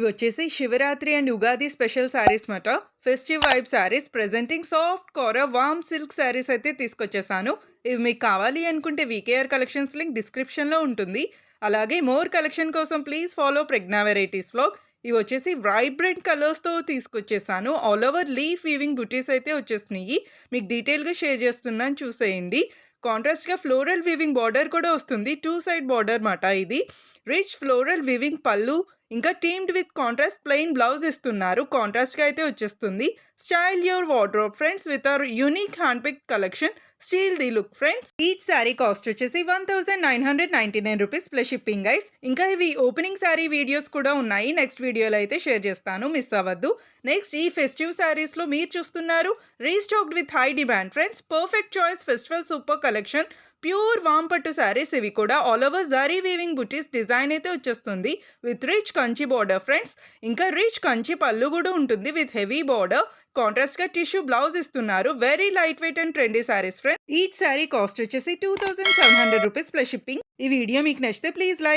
ఇవి వచ్చేసి Shivaratri and Ugadi special saris మాట. Festive vibe saris presenting soft కోర వార్మ్ సిల్క్ శారీస్ అయితే తీసుకొచ్చేసాను. ఇవి మీకు కావాలి అనుకుంటే వీకేఆర్ కలెక్షన్స్ లింక్ డిస్క్రిప్షన్‌లో ఉంటుంది. అలాగే మోర్ కలెక్షన్ కోసం please follow Pragna varieties vlog. ఇవి వచ్చేసి వైబ్రెంట్ కలర్స్‌తో తీసుకొచ్చేసాను. ఆల్ ఓవర్ లీఫ్ వీవింగ్ బుటీస్ అయితే వచ్చేసినాయి. మీకు డీటెయిల్‌గా షేర్ చేస్తున్నాను చూసేయండి. కాంట్రాస్ట్‌గా ఫ్లోరల్ వీవింగ్ బార్డర్ కూడా వస్తుంది. 2 సైడ్ బార్డర్ మాట ఇది. రిచ్ ఫ్లోరల్ వీవింగ్ పళ్ళు ఇంకా teamed with contrast plain blouse ఇస్తున్నారు. కాంట్రాస్ట్‌గా అయితే వచ్చేస్తుంది. Style your wardrobe friends with our unique hand picked collection. Steel the look friends. Each sari cost వచ్చేసి 1999 రూపీస్ ప్లస్ షిప్పింగ్ గైస్. ఇంకా ఇవి ఓపెనింగ్ శారీ వీడియోస్ కూడా ఉన్నాయి. నెక్స్ట్ వీడియోలో అయితే షేర్ చేస్తాను, మిస్ అవ్వద్దు. నెక్స్ట్ ఈ ఫెస్టివ్ శారీస్‌లో మీరు చూస్తున్నారు restocked with high demand friends. Perfect choice festival super collection. Pure వామ్ పట్టు శారీస్ ఇవి కూడా ఆల్ ఓవర్ జరీ వీవింగ్ బుటీస్ డిజైన్ అయితే వచ్చేస్తుంది with rich Kanchi border friends. ఇంకా రిచ్ కంచి పళ్ళు కూడా ఉంటుంది విత్ హెవీ బార్డర్. కాంట్రాస్ట్ గా టిష్యూ బ్లౌజ్ ఇస్తున్నారు. Very light weight and trendy saris friends. Each sari cost వచ్చేసి 2700 రూపీస్ ప్లస్ షిప్పింగ్. ఈ వీడియో మీకు నచ్చితే ప్లీజ్ లైక్